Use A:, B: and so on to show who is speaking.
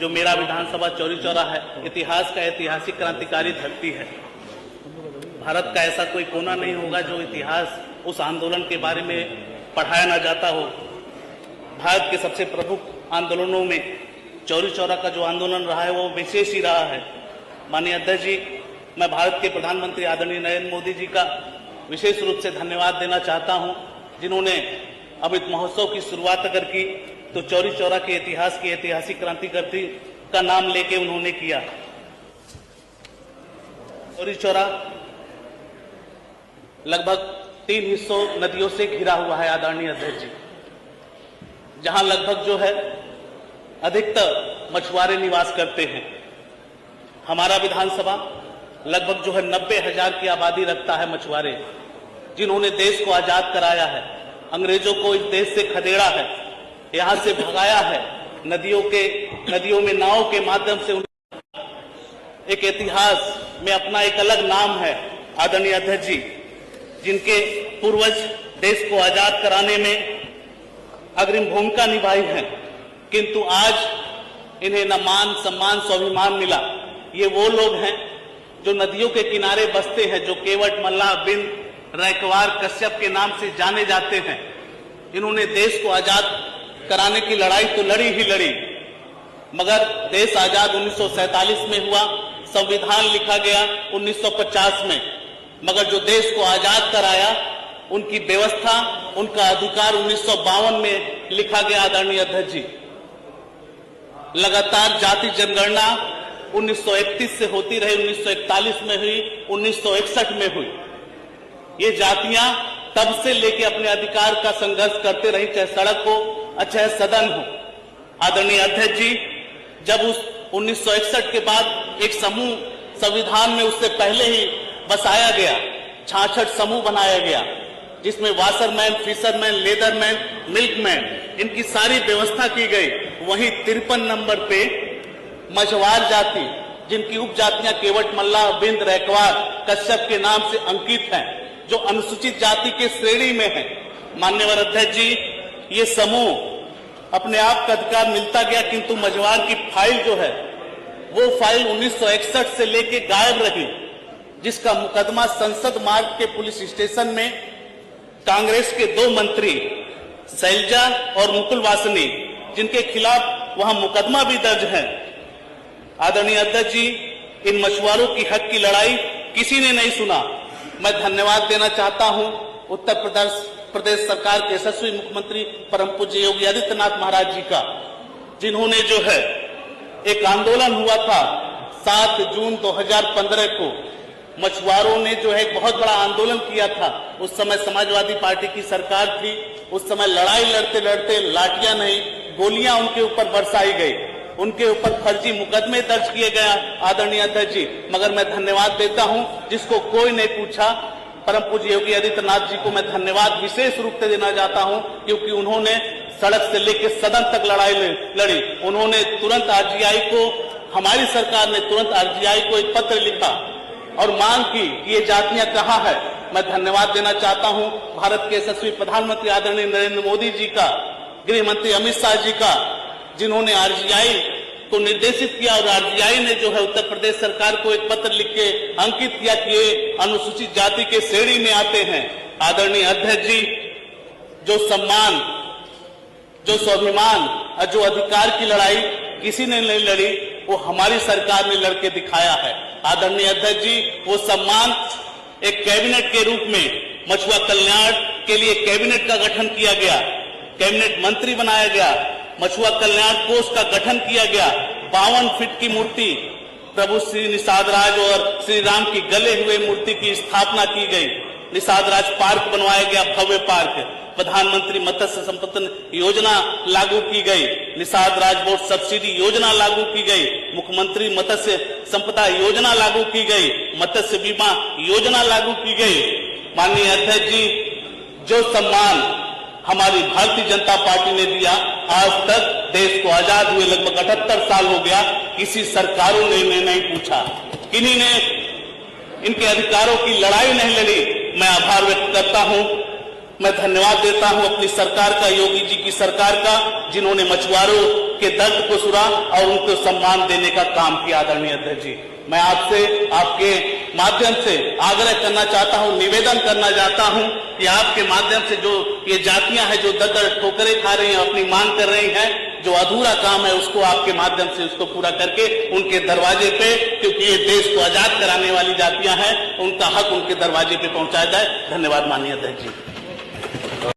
A: जो मेरा विधानसभा चौरी चौरा है, इतिहास का ऐतिहासिक क्रांतिकारी धरती है। भारत का ऐसा कोई कोना नहीं होगा जो इतिहास उस आंदोलन के बारे में पढ़ाया ना जाता हो। भारत के सबसे प्रमुख आंदोलनों में चौरी चौरा का जो आंदोलन रहा है वो विशेष ही रहा है। माननीय अध्यक्ष जी, मैं भारत के प्रधानमंत्री आदरणीय नरेंद्र मोदी जी का विशेष रूप से धन्यवाद देना चाहता हूं, जिन्होंने अमृत महोत्सव की शुरुआत अगर की तो चौरी चौरा के इतिहास की ऐतिहासिक क्रांतिकारी का नाम लेके उन्होंने किया। चौरी चौरा लगभग 3 हिस्सों नदियों से घिरा हुआ है आदरणीय अध्यक्ष जी, जहां लगभग जो है अधिकतर मछुआरे निवास करते हैं। हमारा विधानसभा लगभग जो है 90,000 की आबादी रखता है मछुआरे, जिन्होंने देश को आजाद कराया है, अंग्रेजों को इस देश से खदेड़ा है, यहां से भगाया है, नदियों में नाव के माध्यम से एक इतिहास में अपना एक अलग नाम है। आदरणीय अध्यक्ष जी, जिनके पूर्वज देश को आजाद कराने में अग्रिम भूमिका निभाई है, किंतु आज इन्हें न मान सम्मान स्वाभिमान मिला। ये वो लोग हैं जो नदियों के किनारे बसते हैं, जो केवट, मल्लाह, बिंद, रैकवार, कश्यप के नाम से जाने जाते हैं। इन्होंने देश को आजाद कराने की लड़ाई तो लड़ी ही लड़ी, मगर देश आजाद 1947 में हुआ, संविधान लिखा गया 1950 में, मगर जो देश को आजाद कराया उनकी व्यवस्था, उनका अधिकार 1952 में लिखा गया। आदरणीय अध्यक्ष जी, लगातार जाति जनगणना 1931 से होती रही, 1941 में हुई, 1961 में हुई। ये जातियां तब से लेके अपने अधिकार का संघर्ष करते रही, चाहे सड़क हो, चाहे सदन हो। आदरणीय अध्यक्ष जी, जब उस 1961 के बाद एक समूह संविधान में उससे पहले ही बसाया गया, 66 समूह बनाया गया, जिसमें वाशरमैन, फिशरमैन, लेदरमैन, मिल्कमैन, इनकी सारी व्यवस्था की गई। वहीं 53 नंबर पे मछुआर जाति, जिनकी उपजातियां केवट, मल्लाह, बिंद, रैकवार, कश्यप के नाम से अंकित हैं, जो अनुसूचित जाति के श्रेणी में है। माननीय अध्यक्ष जी, ये समूह अपने आप का अधिकार मिलता गया, किंतु मछुआर की फाइल जो है वो फाइल 1961 से लेके गायब रही, जिसका मुकदमा संसद मार्ग के पुलिस स्टेशन में कांग्रेस के 2 मंत्री शैलजा और मुकुल वासनी, जिनके खिलाफ वहां मुकदमा भी दर्ज है। आदरणीय अध्यक्ष जी, इन मछुआरों की हक की लड़ाई किसी ने नहीं सुना। मैं धन्यवाद देना चाहता हूं उत्तर प्रदेश सरकार के यशस्वी मुख्यमंत्री परम पूज्य योगी आदित्यनाथ महाराज जी का, जिन्होंने जो है एक आंदोलन हुआ था 7 जून 2015 को, मछुआरों ने जो है एक बहुत बड़ा आंदोलन किया था। उस समय समाजवादी पार्टी की सरकार थी। उस समय लड़ाई लड़ते लड़ते लाठियां नहीं, गोलियां उनके ऊपर बरसाई गई, उनके ऊपर फर्जी मुकदमे दर्ज किए गए। आदरणीय अध्यक्ष जी, मगर मैं धन्यवाद देता हूं, जिसको कोई नहीं पूछा, परम पूज्य योगी आदित्यनाथ जी को मैं धन्यवाद विशेष रूप से देना चाहता हूं, क्योंकि उन्होंने सड़क से लेकर सदन तक लड़ाई लड़ी। उन्होंने तुरंत आरजीआई को, हमारी सरकार ने तुरंत आरजीआई को एक पत्र लिखा और मांग की कि ये जातियां कहां है। मैं धन्यवाद देना चाहता हूं भारत के यशस्वी प्रधानमंत्री आदरणीय नरेंद्र मोदी जी का, गृह मंत्री अमित शाह जी का, जिन्होंने आरजीआई को निर्देशित किया और आरजीआई ने जो है उत्तर प्रदेश सरकार को एक पत्र लिख के अंकित किया कि ये अनुसूचित जाति के श्रेणी में आते हैं। आदरणीय अध्यक्ष जी, जो सम्मान, जो स्वाभिमान और जो अधिकार की लड़ाई किसी ने नहीं लड़ी, वो हमारी सरकार ने लड़के दिखाया है। आदरणीय अध्यक्ष जी, वो सम्मान एक कैबिनेट के रूप में मछुआ कल्याण के लिए कैबिनेट का गठन किया गया, कैबिनेट मंत्री बनाया गया, मछुआ कल्याण कोष का गठन किया गया, 52 फीट की मूर्ति प्रभु श्री निषाद राज और श्री राम की गले हुए मूर्ति की स्थापना की गई, निषाद राज पार्क बनवाया गया, भव्य पार्क, प्रधानमंत्री मत्स्य संपदा योजना लागू की गई, निषाद राज बोर्ड सब्सिडी योजना लागू की गई, मुख्यमंत्री मत्स्य संपदा योजना लागू की गई, मत्स्य बीमा योजना लागू की गई। माननीय अध्यक्ष जी, जो सम्मान हमारी भारतीय जनता पार्टी ने दिया, आज तक देश को आजाद हुए लगभग 78 साल हो गया, किसी सरकारों ने नहीं पूछा, किन्हीं ने इनके अधिकारों की लड़ाई नहीं लड़ी। मैं आभार व्यक्त करता हूं मैं धन्यवाद देता हूं अपनी सरकार का, योगी जी की सरकार का, जिन्होंने मछुआरों के दर्द को सुना और उनको सम्मान देने का काम किया। आदरणीय अध्यक्ष जी, मैं आपसे, आपके माध्यम से आग्रह करना चाहता हूं, निवेदन करना चाहता हूं कि आपके माध्यम से जो ये जातियां हैं जो दर ठोकरें खा रही हैं, अपनी मांग कर रही हैं, जो अधूरा काम है उसको आपके माध्यम से उसको पूरा करके उनके दरवाजे पे, क्योंकि ये देश को आजाद कराने वाली जातियां हैं, उनका हक उनके दरवाजे पे पहुंचाया जाए। धन्यवाद माननीय अध्यक्ष जी।